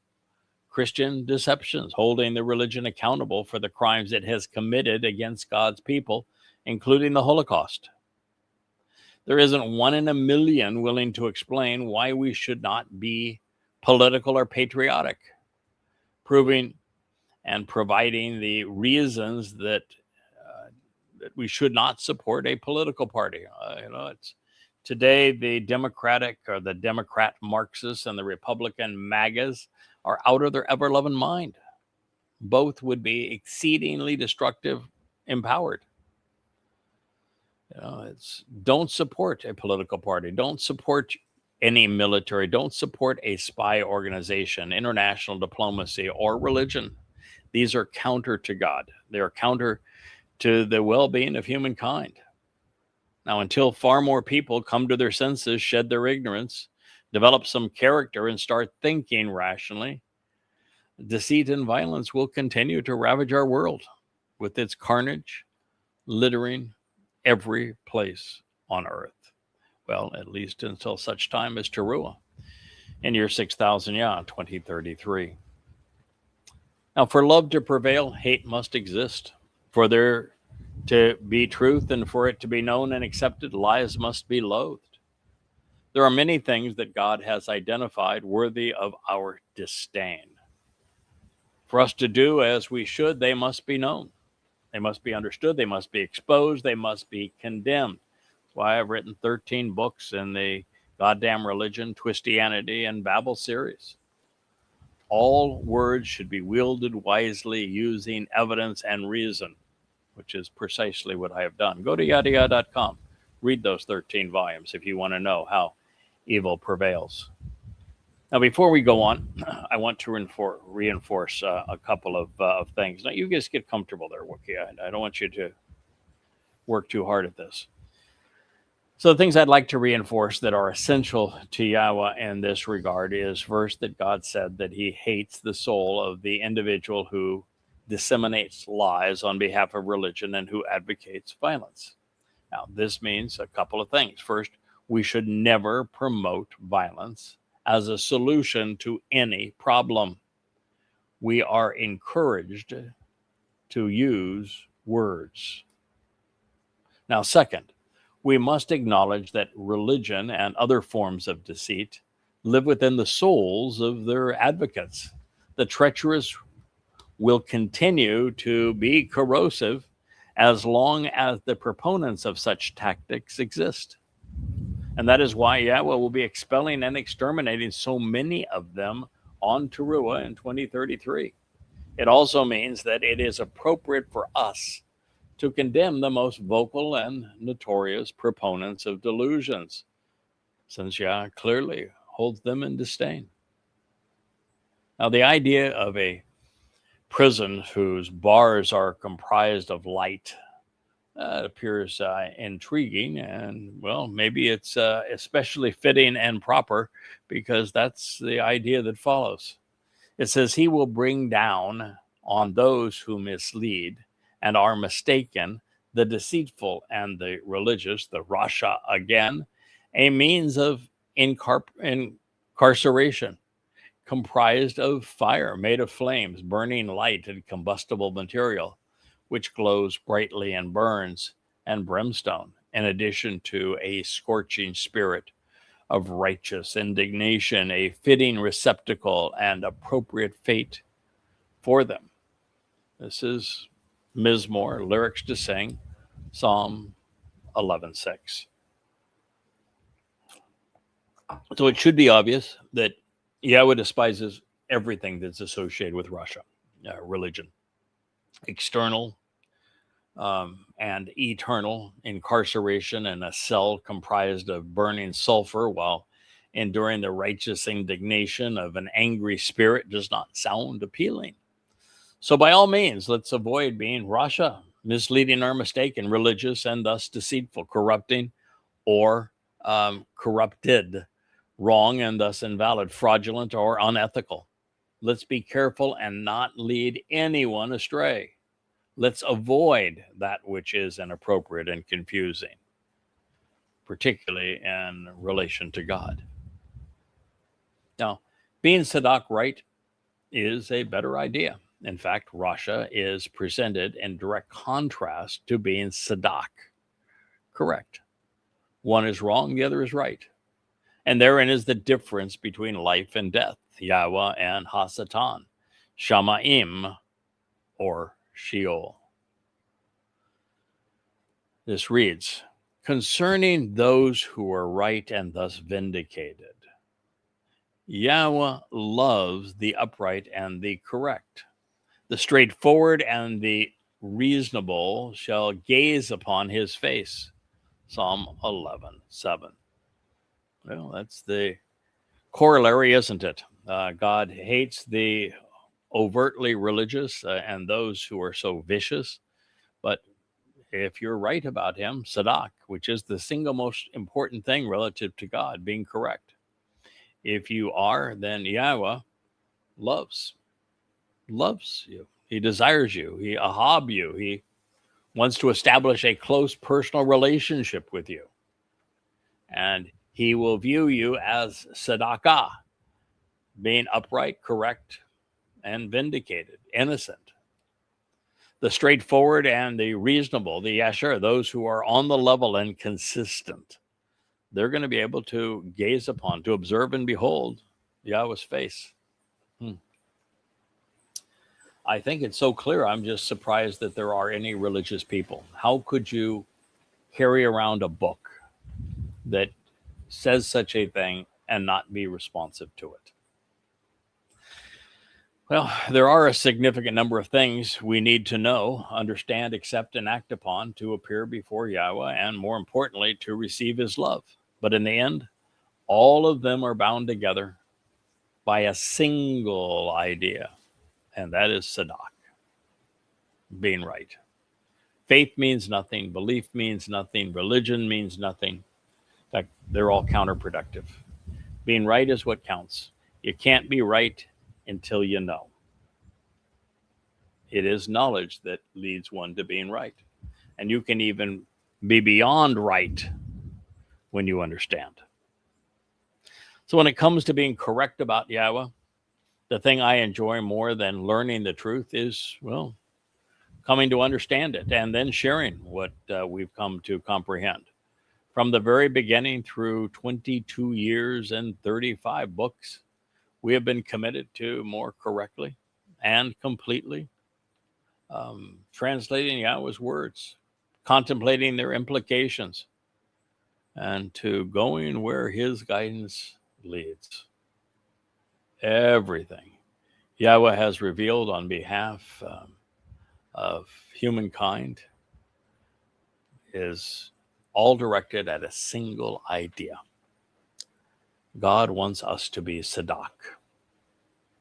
Christian deceptions, holding the religion accountable for the crimes it has committed against God's people, including the Holocaust. There isn't one in a million willing to explain why we should not be political or patriotic, proving and providing the reasons that we should not support a political party. Today, the Democratic or the Democrat Marxists and the Republican MAGAs are out of their ever-loving mind. Both would be exceedingly destructive, empowered. Don't support a political party. Don't support any military. Don't support a spy organization, international diplomacy, or religion. These are counter to God. They are counter to the well-being of humankind. Now, until far more people come to their senses, shed their ignorance, develop some character, and start thinking rationally, deceit and violence will continue to ravage our world with its carnage, littering every place on earth. Well, at least until such time as Taruw'ah in year 6000 Yah, 2033. Now, for love to prevail, hate must exist. For there to be truth and for it to be known and accepted, lies must be loathed. There are many things that God has identified worthy of our disdain. For us to do as we should, they must be known. They must be understood. They must be exposed. They must be condemned. That's why I've written 13 books in the Goddamn Religion, Twistianity, and Babel series. All words should be wielded wisely using evidence and reason, which is precisely what I have done. Go to yadayah.com. Read those 13 volumes if you want to know how evil prevails. Now, before we go on, I want to reinforce a couple of things. Now, you guys get comfortable there, Wookie. I don't want you to work too hard at this. So the things I'd like to reinforce that are essential to Yahweh in this regard is, first, that God said that he hates the soul of the individual who disseminates lies on behalf of religion and who advocates violence. Now, this means a couple of things. First, we should never promote violence as a solution to any problem. We are encouraged to use words. Now, second, we must acknowledge that religion and other forms of deceit live within the souls of their advocates. The treacherous will continue to be corrosive as long as the proponents of such tactics exist. And that is why Yahweh will be expelling and exterminating so many of them on Taruw'ah in 2033. It also means that it is appropriate for us to condemn the most vocal and notorious proponents of delusions, since Yah clearly holds them in disdain. Now, the idea of a prison whose bars are comprised of light appears intriguing, and well, maybe it's especially fitting and proper because that's the idea that follows. It says, he will bring down on those who mislead and are mistaken the deceitful and the religious, the Rasha again, a means of incarceration comprised of fire made of flames, burning light and combustible material, which glows brightly and burns, and brimstone, in addition to a scorching spirit of righteous indignation, a fitting receptacle and appropriate fate for them. This is Mizmowr, lyrics to sing, Psalm 11:6. So it should be obvious that Yahweh despises everything that's associated with Rasha, religion, external and eternal incarceration in a cell comprised of burning sulfur while enduring the righteous indignation of an angry spirit does not sound appealing. So by all means, let's avoid being Rasha, misleading or mistaken, religious and thus deceitful, corrupting or corrupted, wrong and thus invalid, fraudulent or unethical. Let's be careful and not lead anyone astray. Let's avoid that which is inappropriate and confusing, particularly in relation to God. Now, being Tsadaq right is a better idea. In fact, Rasha is presented in direct contrast to being Tsadaq, correct. One is wrong, the other is right. And therein is the difference between life and death, Yahweh and Hasatan, Shamaym or Sheol. This reads, concerning those who are right and thus vindicated. Yahweh loves the upright and the correct. The straightforward and the reasonable shall gaze upon his face. Psalm 11:7. Well, that's the corollary, isn't it? God hates the overtly religious and those who are so vicious. But if you're right about him, Tsadaq, which is the single most important thing relative to God, being correct. If you are, then Yahweh loves you. He desires you. He ahab you. He wants to establish a close personal relationship with you. And he will view you as Tzedakah, being upright, correct, and vindicated, innocent. The straightforward and the reasonable, the yasher, those who are on the level and consistent, they're going to be able to gaze upon, to observe and behold Yahweh's face. I think it's so clear. I'm just surprised that there are any religious people. How could you carry around a book that says such a thing and not be responsive to it? Well, there are a significant number of things we need to know, understand, accept, and act upon to appear before Yahweh, and more importantly, to receive his love. But in the end, all of them are bound together by a single idea, and that is Tsadaq, being right. Faith means nothing. Belief means nothing. Religion means nothing. In fact, they're all counterproductive. Being right is what counts. You can't be right until you know. It is knowledge that leads one to being right. And you can even be beyond right when you understand. So when it comes to being correct about Yahweh, the thing I enjoy more than learning the truth is, well, coming to understand it and then sharing what we've come to comprehend. From the very beginning through 22 years and 35 books, we have been committed to more correctly and completely translating Yahweh's words, contemplating their implications, and to going where his guidance leads. Everything Yahweh has revealed on behalf of humankind is all directed at a single idea. God wants us to be Tsadaq.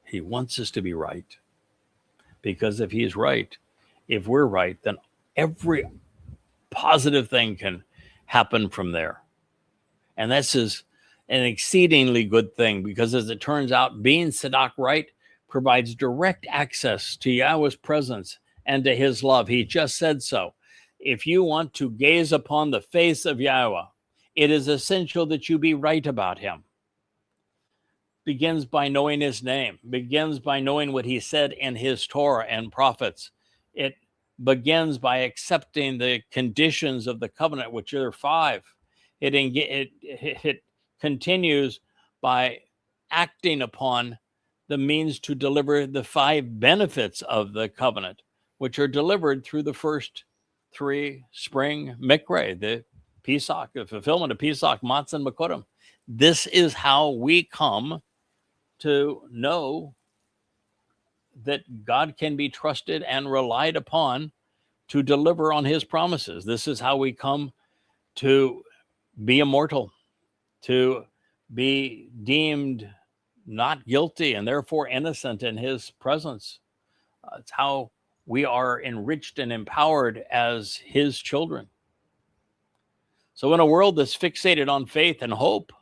He wants us to be right. Because if he's right, if we're right, then every positive thing can happen from there. And this is an exceedingly good thing, because as it turns out, being Tsadaq right provides direct access to Yahweh's presence and to his love. He just said so. If you want to gaze upon the face of Yahweh, it is essential that you be right about him. Begins by knowing his name, begins by knowing what he said in his Torah and prophets. It begins by accepting the conditions of the covenant, which are 5. It continues by acting upon the means to deliver the 5 benefits of the covenant, which are delivered through the first 3 spring mikre, the Pesach, the fulfillment of Pesach, Matzah, and Makodim. This is how we come to know that God can be trusted and relied upon to deliver on his promises. This is how we come to be immortal, to be deemed not guilty and therefore innocent in his presence. It's how we are enriched and empowered as his children. So in a world that's fixated on faith and hope,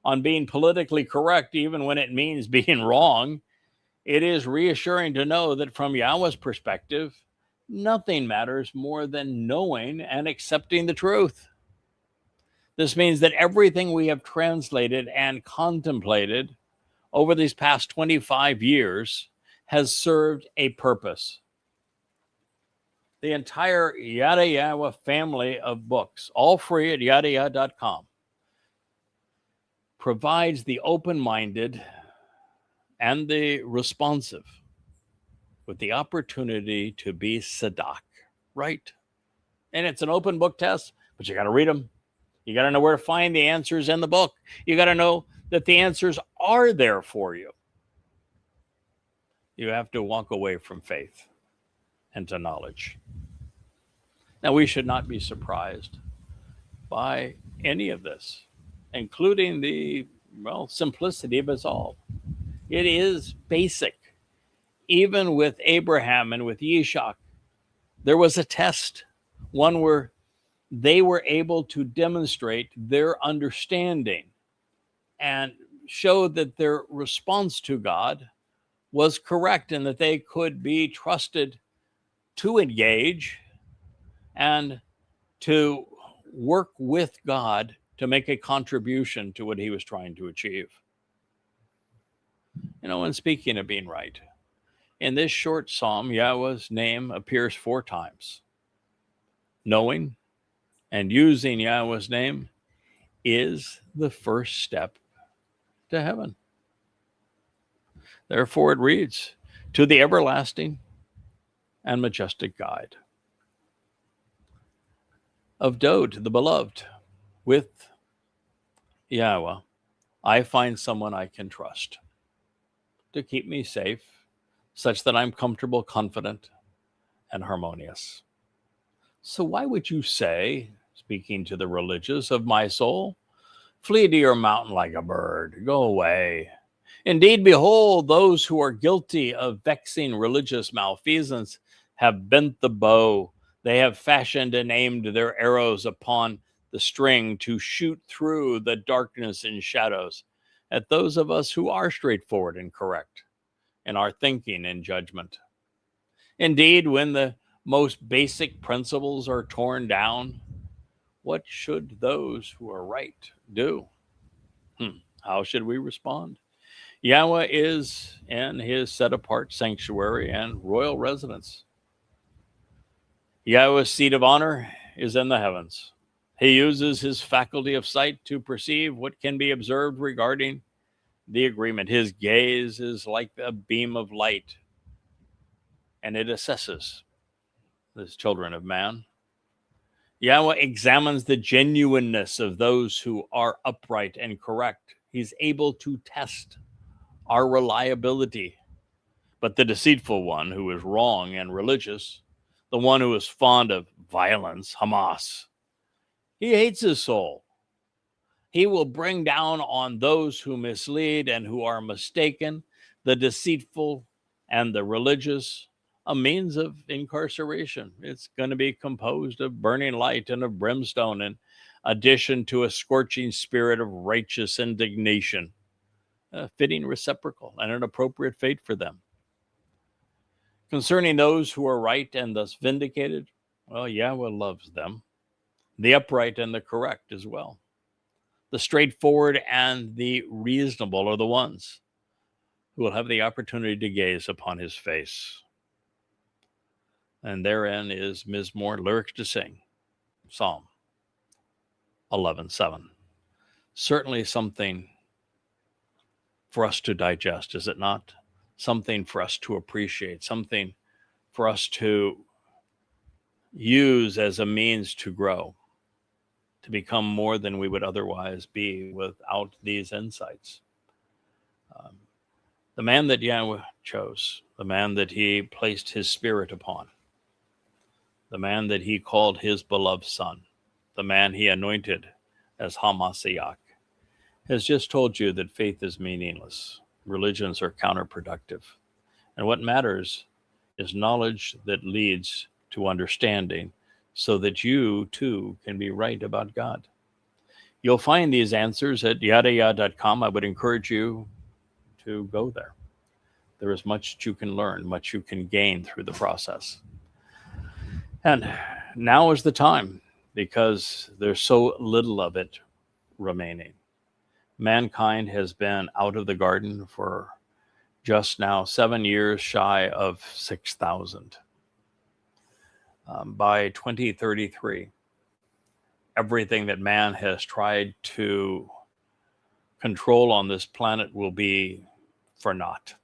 on being politically correct, even when it means being wrong, it is reassuring to know that from Yahweh's perspective, nothing matters more than knowing and accepting the truth. This means that everything we have translated and contemplated over these past 25 years has served a purpose. The entire Yada Yahowah family of books, all free at yadayah.com, provides the open-minded and the responsive with the opportunity to be Tsadaq, right? And it's an open book test, but you got to read them. You got to know where to find the answers in the book. You got to know that the answers are there for you. You have to walk away from faith into knowledge. Now, we should not be surprised by any of this, including the, simplicity of it all. It is basic. Even with Abraham and with Yishak, there was a test, one where they were able to demonstrate their understanding and show that their response to God was correct and that they could be trusted to engage and to work with God to make a contribution to what he was trying to achieve. When speaking of being right, in this short psalm, Yahweh's name appears 4 times. Knowing and using Yahweh's name is the first step to heaven. Therefore, it reads, to the everlasting and majestic guide of Dowd, the beloved, with Yahweh, I find someone I can trust to keep me safe, such that I'm comfortable, confident, and harmonious. So why would you say, speaking to the religious of my soul, flee to your mountain like a bird, go away? Indeed, behold, those who are guilty of vexing religious malfeasance have bent the bow. They have fashioned and aimed their arrows upon the string to shoot through the darkness and shadows at those of us who are straightforward and correct in our thinking and judgment. Indeed, when the most basic principles are torn down, what should those who are right do? How should we respond? Yahweh is in his set-apart sanctuary and royal residence. Yahweh's seat of honor is in the heavens. He uses his faculty of sight to perceive what can be observed regarding the agreement. His gaze is like a beam of light, and it assesses the children of man. Yahweh examines the genuineness of those who are upright and correct. He's able to test our reliability. But the deceitful one who is wrong and religious, the one who is fond of violence, Hamas, he hates his soul. He will bring down on those who mislead and who are mistaken, the deceitful and the religious, a means of incarceration. It's going to be composed of burning light and of brimstone, in addition to a scorching spirit of righteous indignation, a fitting reciprocal and an appropriate fate for them. Concerning those who are right and thus vindicated, Yahweh loves them, the upright and the correct as well. The straightforward and the reasonable are the ones who will have the opportunity to gaze upon his face. And therein is Mizmowr, lyrics to sing, Psalm 11:7. Certainly something for us to digest, is it not? Something for us to appreciate, something for us to use as a means to grow, to become more than we would otherwise be without these insights. The man that Yahweh chose, the man that he placed his spirit upon, the man that he called his beloved son, the man he anointed as Hamashiach, has just told you that faith is meaningless. Religions are counterproductive. And what matters is knowledge that leads to understanding, so that you too can be right about God. You'll find these answers at yadayah.com. I would encourage you to go there. There is much that you can learn, much you can gain through the process. And now is the time, because there's so little of it remaining. Mankind has been out of the garden for just now 7 years, shy of 6,000. By 2033, everything that man has tried to control on this planet will be for naught.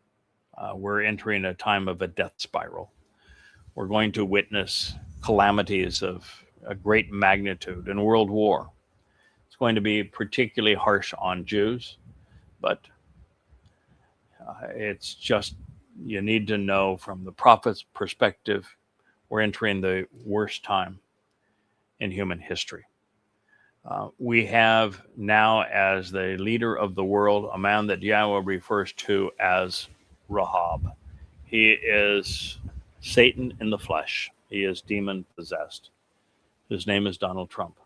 We're entering a time of a death spiral. We're going to witness calamities of a great magnitude and world war. going to be particularly harsh on Jews, but it's just, you need to know from the prophet's perspective, we're entering the worst time in human history. We have now, as the leader of the world, a man that Yahweh refers to as Rahab. He is Satan in the flesh. He is demon possessed. His name is Donald Trump.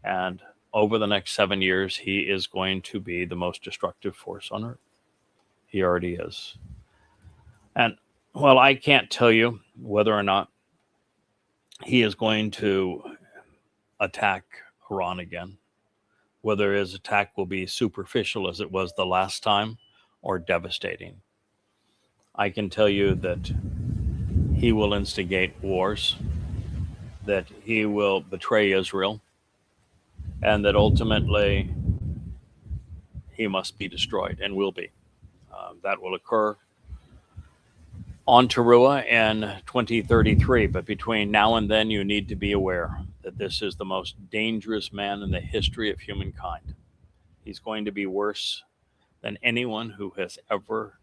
And over the next 7 years, he is going to be the most destructive force on earth. He already is. And well, I can't tell you whether or not he is going to attack Iran again, whether his attack will be superficial as it was the last time or devastating. I can tell you that he will instigate wars, that he will betray Israel, and that ultimately he must be destroyed and will be. That will occur on Taruw'ah in 2033. But between now and then, you need to be aware that this is the most dangerous man in the history of humankind. He's going to be worse than anyone who has ever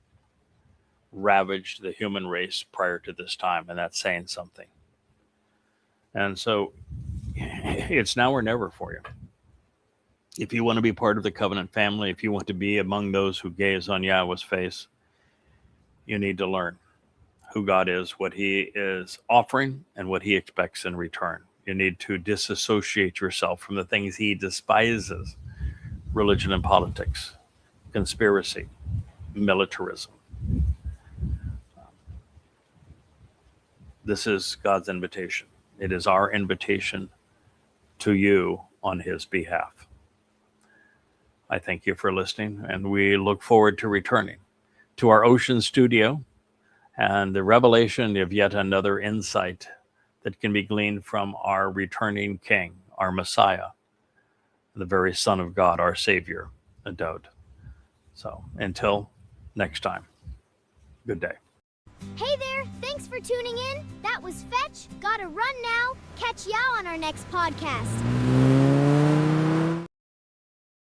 ravaged the human race prior to this time, and that's saying something. And so it's now or never for you. If you want to be part of the covenant family, if you want to be among those who gaze on Yahweh's face, you need to learn who God is, what he is offering, and what he expects in return. You need to disassociate yourself from the things he despises: religion and politics, conspiracy, militarism. This is God's invitation. It is our invitation to you on his behalf. I thank you for listening, and we look forward to returning to our ocean studio and the revelation of yet another insight that can be gleaned from our returning King, our Messiah, the very Son of God, our Savior, Dowd. So until next time, good day. Hey there, thanks for tuning in. That was Fetch. Gotta run now. Catch y'all on our next podcast.